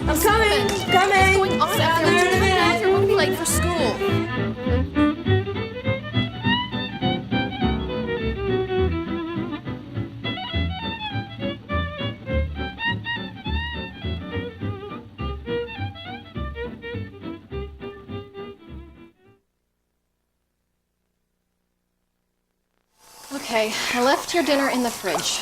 I'm coming. What's going on out there? Minute. We're going to be late for school. Okay, I left your dinner in the fridge.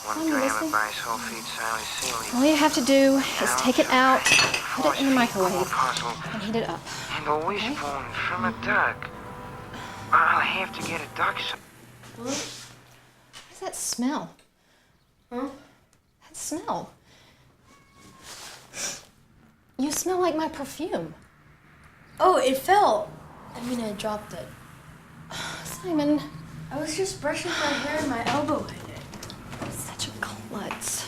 One you gram listening? of bisulfite salicylate. All you have to do is take it out, put it in the microwave, Puzzle, and heat it up. and a wishbone from a duck. I'll have to get a duck. What does that smell? Huh? That smell. You smell like my perfume. Oh, it fell. I mean, I dropped it. Simon, I was just brushing my hair and my elbow hit it. such a klutz.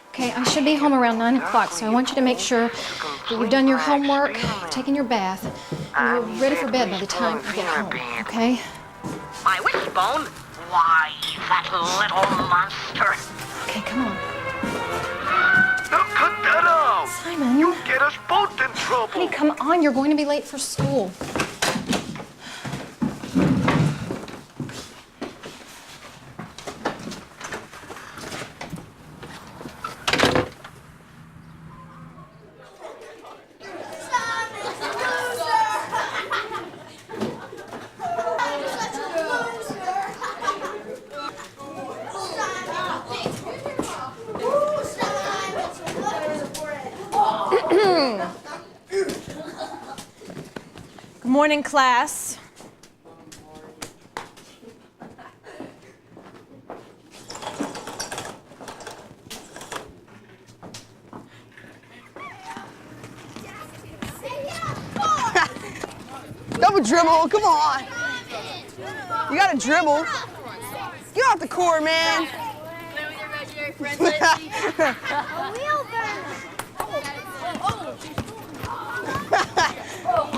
Okay, I should be home around 9 o'clock, so I want you to make sure that you've done your homework, taken your bath, and you're ready for bed by the time you get home, okay? My wishbone? Why, that little monster. Okay, come on. Now cut that out! Simon. You get us both in trouble! Honey, come on, you're going to be late for school. Good morning, class. Double dribble, come on. You gotta dribble. Get off the court, man.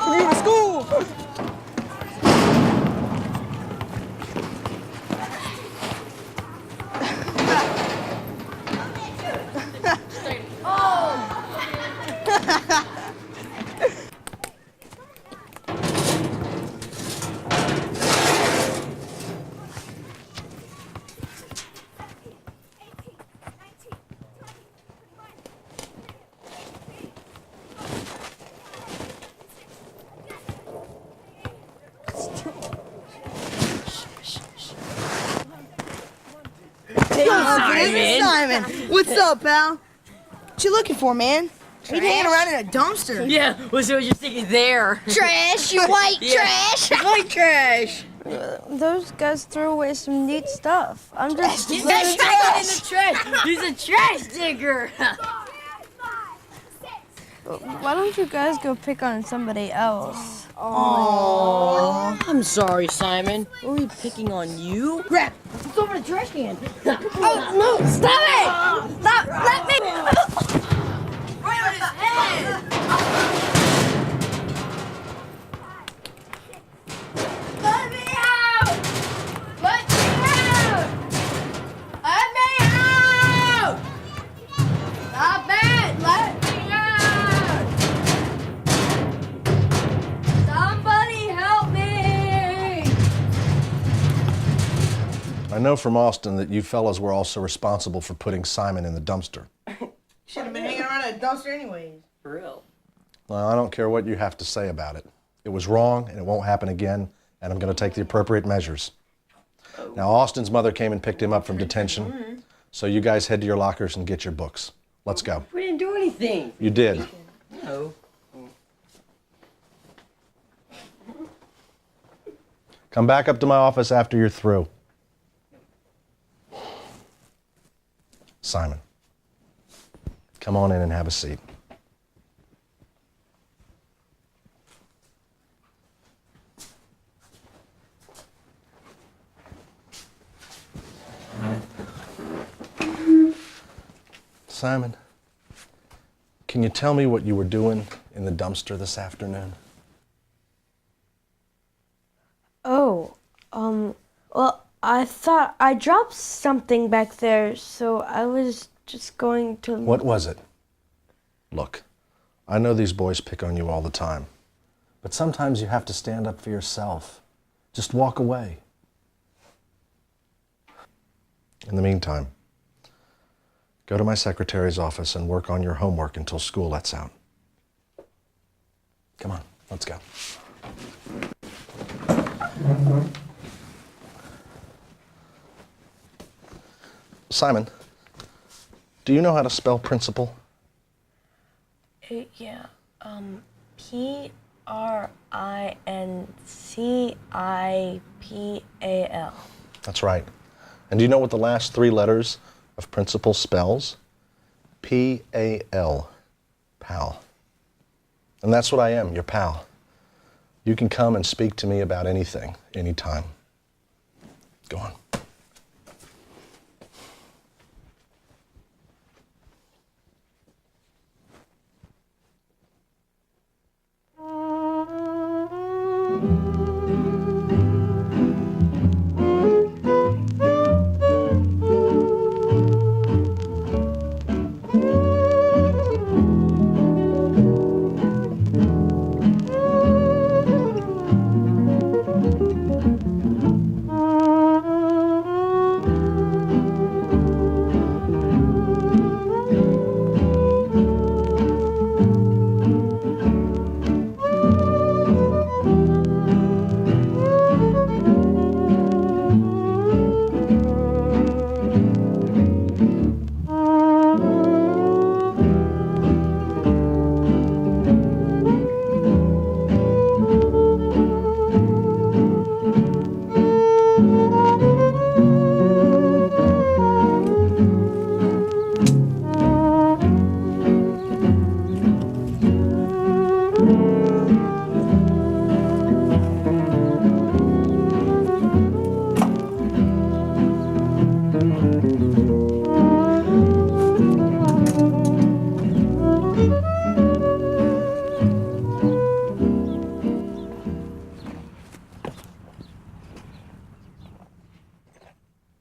You to school. Simon. What's up, pal? What you looking for, man? You hanging around in a dumpster. Yeah, what's what you're thinking there? Trash, you white Yeah. trash. White trash. Those guys threw away some neat stuff. I'm just. He's a trash. He's a trash digger. Why don't you guys go pick on somebody else? Oh, I'm sorry, Simon. Were we picking on you? Grab. It's over the trash can. Oh, no, stop it! Stop, let me! Right on his head. Let me out! Let me out! Let me out! Stop it! Let me out! Somebody help me! I know from Austin that you fellas were also responsible for putting Simon in the dumpster. Should have been hanging around in a dumpster anyways. For real. Well, I don't care what you have to say about it. It was wrong, and it won't happen again, and I'm going to take the appropriate measures. Now, Austin's mother came and picked him up from detention, so you guys head to your lockers and get your books. Let's go. We didn't do anything. You did. No. Come back up to my office after you're through. Simon, come on in and have a seat. Simon, can you tell me what you were doing in the dumpster this afternoon? Oh, well, I thought I dropped something back there, so I was just going to... What was it? Look, I know these boys pick on you all the time, but sometimes you have to stand up for yourself. Just walk away. In the meantime, go to my secretary's office and work on your homework until school lets out. Come on, let's go. Simon, do you know how to spell principal? Yeah, P-R-I-N-C-I-P-A-L. That's right. And do you know what the last 3 letters of principal spells? P-A-L, pal. And that's what I am, your pal. You can come and speak to me about anything, anytime. Go on.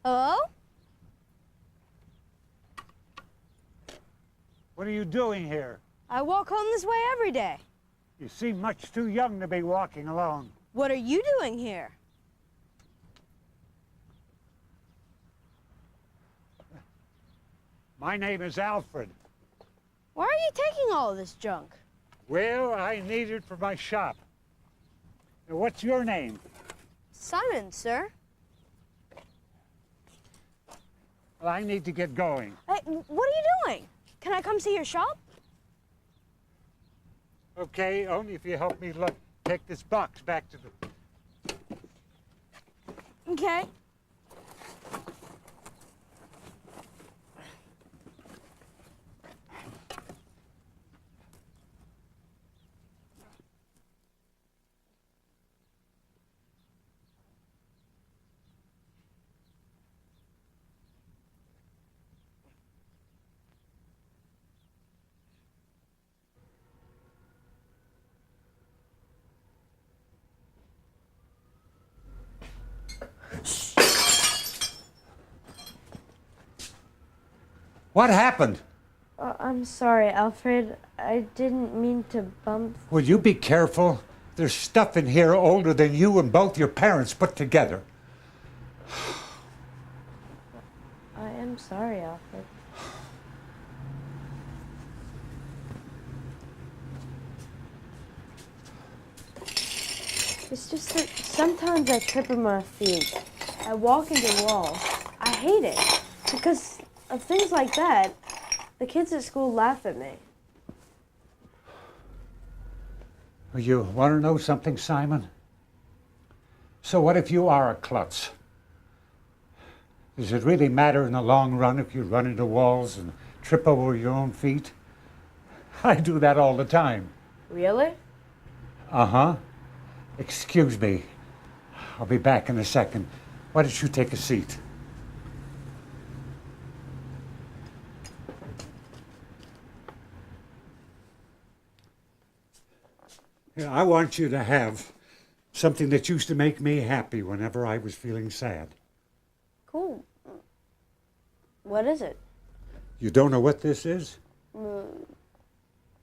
Hello? What are you doing here? I walk home this way every day. You seem much too young to be walking alone. What are you doing here? My name is Alfred. Why are you taking all of this junk? Well, I need it for my shop. Now, what's your name? Simon, sir. Well, I need to get going. Hey, what are you doing? Can I come see your shop? Okay, only if you help me take this box back to the... Okay. What happened? I'm sorry, Alfred. I didn't mean to bump... Will you be careful? There's stuff in here older than you and both your parents put together. I am sorry, Alfred. It's just that sometimes I trip on my feet. I walk into walls. I hate it. Because of things like that, the kids at school laugh at me. You want to know something, Simon? So what if you are a klutz? Does it really matter in the long run if you run into walls and trip over your own feet? I do that all the time. Really? Uh-huh. Excuse me. I'll be back in a second. Why don't you take a seat? I want you to have something that used to make me happy whenever I was feeling sad. Cool. What is it? You don't know what this is?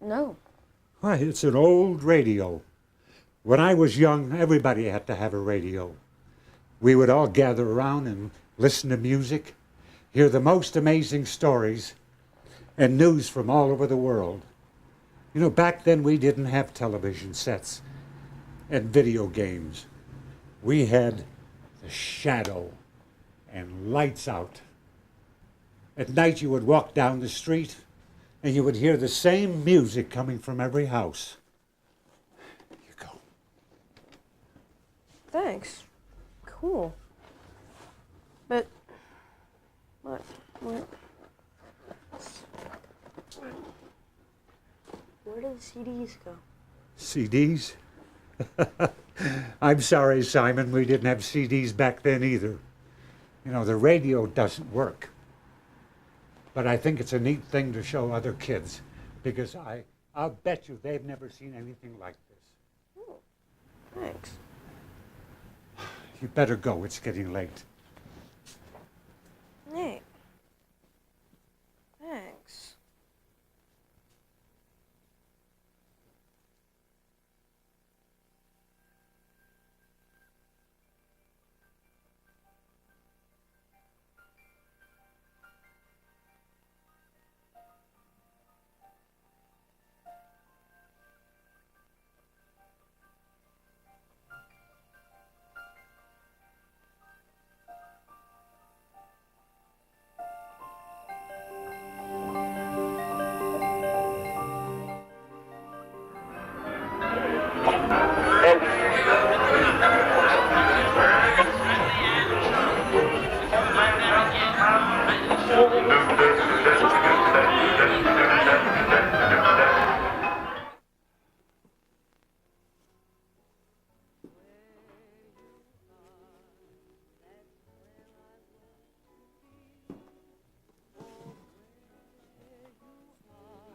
No. Why, it's an old radio. When I was young, everybody had to have a radio. We would all gather around and listen to music, hear the most amazing stories, and news from all over the world. You know, back then we didn't have television sets and video games. We had the shadow and lights out. At night you would walk down the street and you would hear the same music coming from every house. Here you go. Thanks. Cool. But what? Where do the CDs go? CDs? I'm sorry, Simon, we didn't have CDs back then either. You know, the radio doesn't work. But I think it's a neat thing to show other kids, because I'll bet you they've never seen anything like this. Oh, thanks. You better go, it's getting late. Nate. Thanks.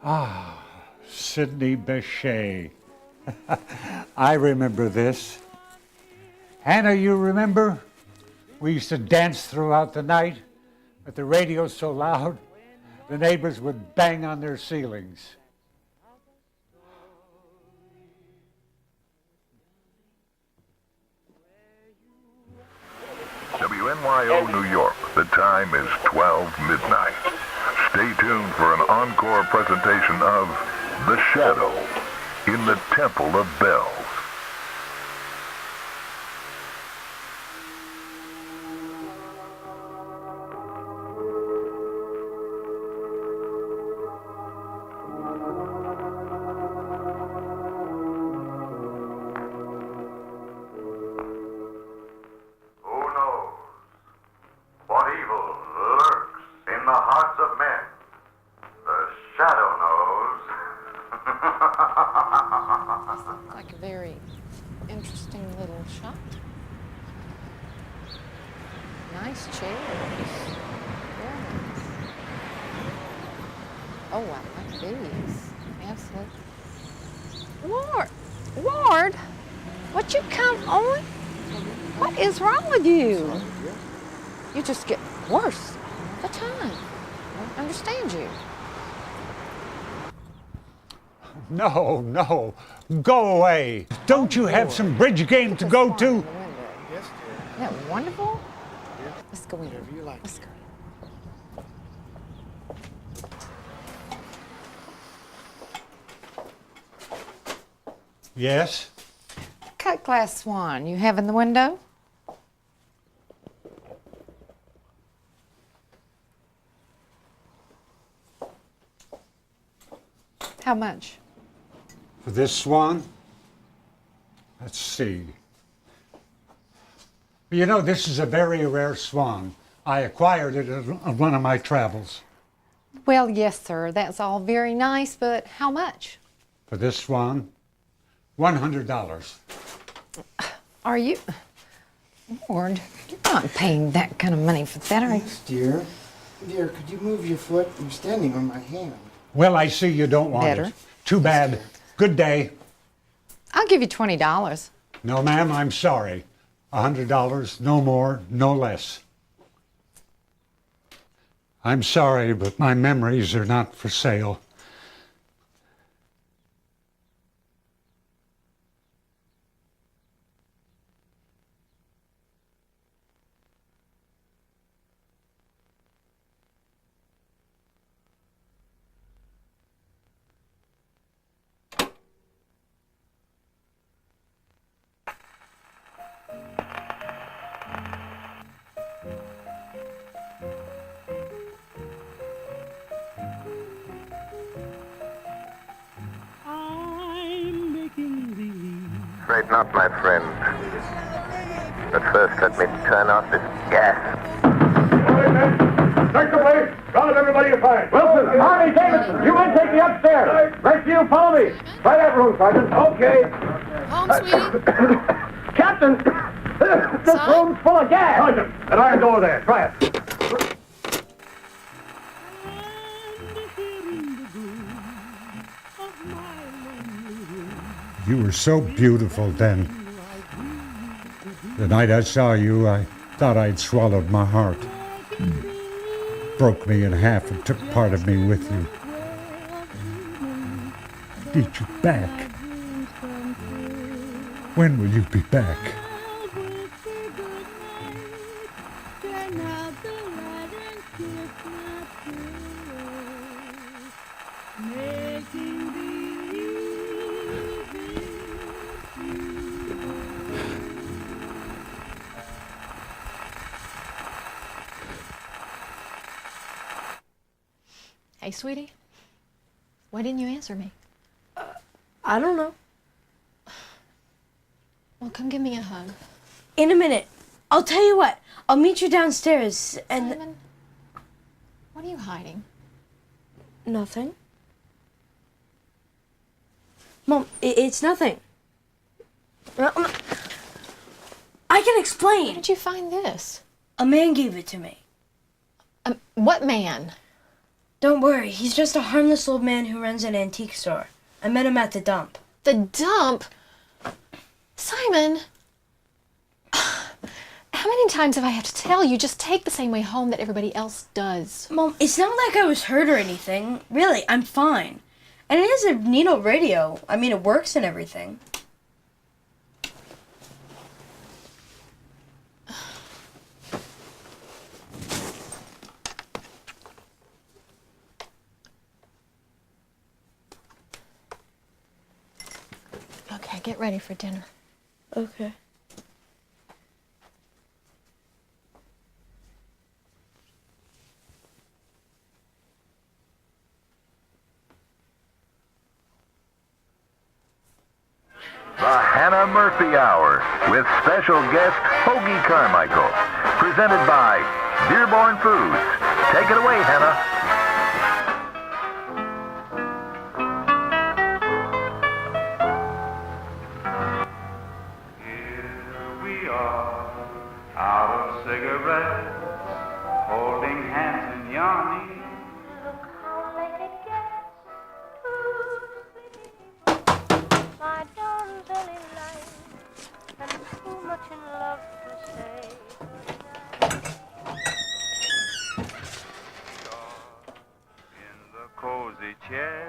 Ah, Sidney Bechet. I remember this. Hannah, you remember? We used to dance throughout the night, but the radio's so loud, the neighbors would bang on their ceilings. WNYO, New York. The time is 12 midnight. Stay tuned for an encore presentation of The Shadow in the Temple of Bells. Who knows what evil lurks in the hearts of men? The Shadow knows. Like a very interesting little shop. Nice chairs. Very nice. Oh, I like these. Absolutely. Ward, what you come on? What is wrong with you? You just get worse all the time. I don't understand you. No, no, go away. Don't you have some bridge game to go to? Isn't that wonderful? Let's go in. Let's go. Yes? Cut glass swan you have in the window? How much? For this swan? Let's see. You know, this is a very rare swan. I acquired it on one of my travels. Well, yes, sir. That's all very nice, but how much? For this swan, $100. Are you... Lord, you're not paying that kind of money for that, are you? Yes, dear. Dear, could you move your foot? I'm standing on my hand. Well, I see you don't want Better. it. Too bad. Good day. I'll give you $20. No, ma'am, I'm sorry. $100, no more, no less. I'm sorry, but my memories are not for sale. Afraid not, my friend. But first, let me turn off this gas. All right, men. Search the place. Round everybody you find. Wilson, Harvey, Davidson, you men take me upstairs. Rest of you follow me. Try that room, Sergeant. Okay. Home, sweetie. Captain, this room's full of gas. Sergeant, that iron door there. Try it. You were so beautiful then. The night I saw you, I thought I'd swallowed my heart. Broke me in half and took part of me with you. Need you back. When will you be back? Hey, sweetie. Why didn't you answer me? I don't know. Well, come give me a hug. In a minute. I'll tell you what. I'll meet you downstairs and... Simon, what are you hiding? Nothing. Mom, it's nothing. I can explain. Where did you find this? A man gave it to me. What man? Don't worry, he's just a harmless old man who runs an antique store. I met him at the dump. The dump? Simon! How many times have I had to tell you, just take the same way home that everybody else does? Mom, it's not like I was hurt or anything. Really, I'm fine. And it is a neat old radio. I mean, it works and everything. Okay, get ready for dinner. Okay. The Hannah Murphy Hour with special guest Hoagie Carmichael. Presented by Dearborn Foods. Take it away, Hannah. Out of cigarettes, holding hands and yawning. Look how late it gets. My darling Billy Light, and too much in love to say In the cozy chair,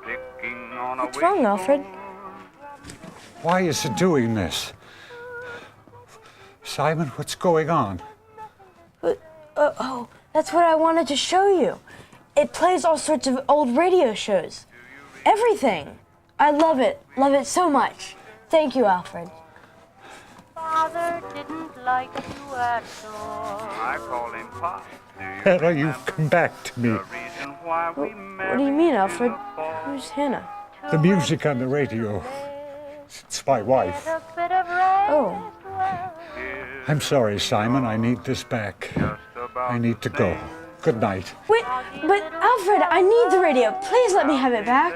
picking on a What's wrong, Alfred? Why is it doing this? Simon, what's going on? Oh, that's what I wanted to show you. It plays all sorts of old radio shows. Everything. I love it so much. Thank you, Alfred. Father didn't like you at all. I call him Pop. Hannah, you've come back to me. What do you mean, Alfred? Who's Hannah? The music on the radio. It's my wife. Oh. I'm sorry, Simon. I need this back. I need to go. Good night. Wait, but Alfred, I need the radio. Please let me have it back.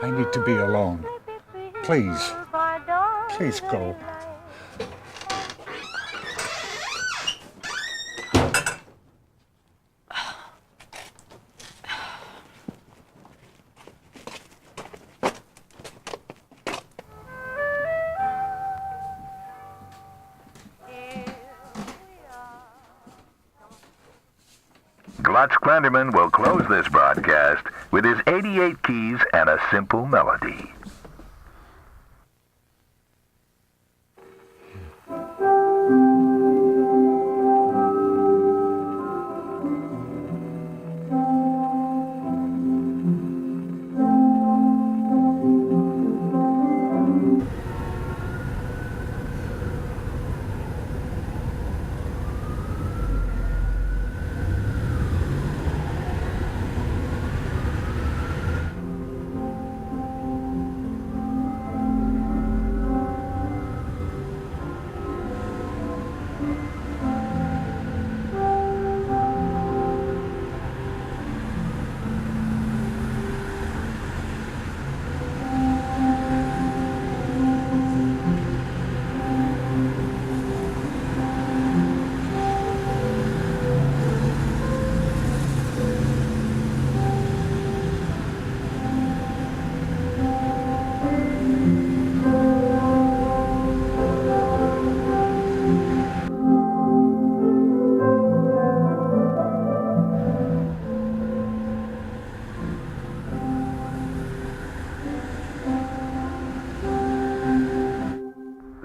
I need to be alone. Please. Please go. Lutz Klenderman will close this broadcast with his 88 keys and a simple melody.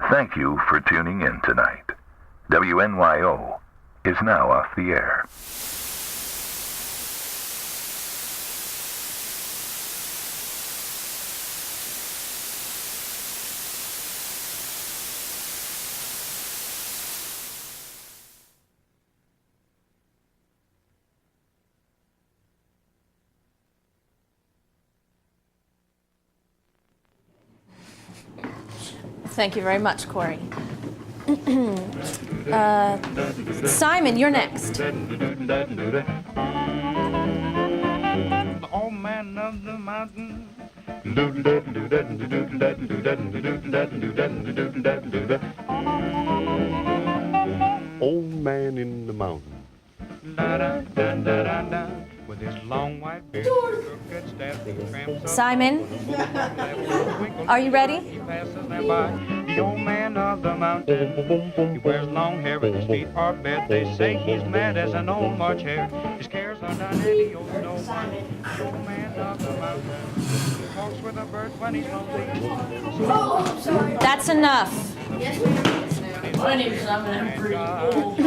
Thank you for tuning in tonight. WNYO is now off the air. Thank you very much, Corey. Simon, you're next. The old man of the mountain. Old man in the mountain. With his long white beard, Simon, are you ready? the old man of the mountain. He wears long hair and his feet are bare. They say he's mad as an old March hare. His cares are done and he owes no one. The old man of the mountain. He talks with the birds when he's lonely. That's enough. My name's Simon. I'm pretty old.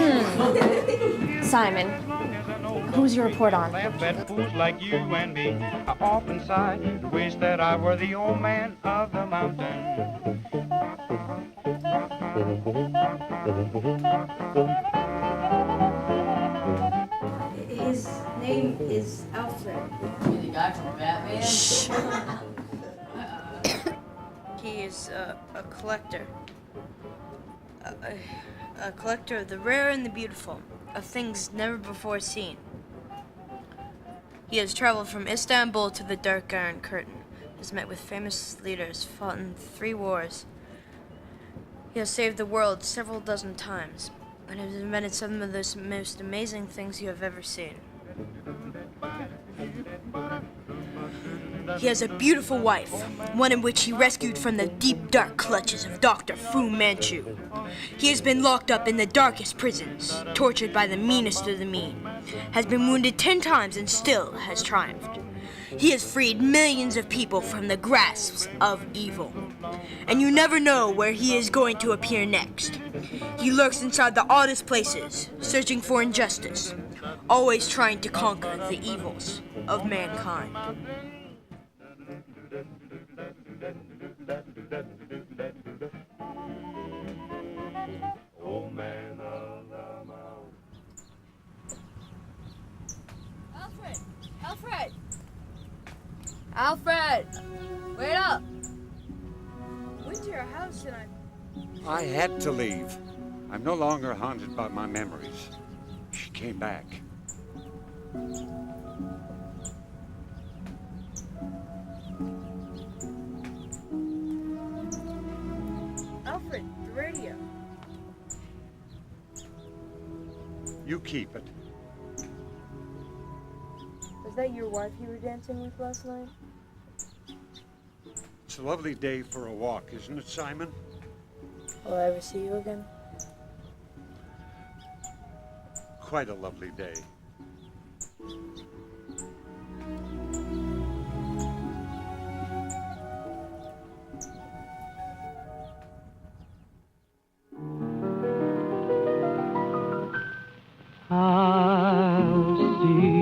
Simon, who's your report on? Laugh at fools like you and me. I often sigh, wish that I were the old man of the mountain. His name is Alfred. You're the guy from Batman? Shh. He is a collector. A collector of the rare and the beautiful, of things never before seen. He has traveled from Istanbul to the Dark Iron Curtain, has met with famous leaders, fought in 3 wars. He has saved the world several dozen times, and has invented some of the most amazing things you have ever seen. He has a beautiful wife, one in which he rescued from the deep, dark clutches of Dr. Fu Manchu. He has been locked up in the darkest prisons, tortured by the meanest of the mean, has been wounded 10 times and still has triumphed. He has freed millions of people from the grasps of evil. And you never know where he is going to appear next. He lurks inside the oddest places, searching for injustice, always trying to conquer the evils of mankind. Old man of the mountain. Alfred! Alfred! Alfred! Wait up! Went to your house and I had to leave. I'm no longer haunted by my memories. She came back. Alfred, the radio. You keep it. Was that your wife you were dancing with last night? It's a lovely day for a walk, isn't it, Simon? Will I ever see you again? Quite a lovely day. I'll see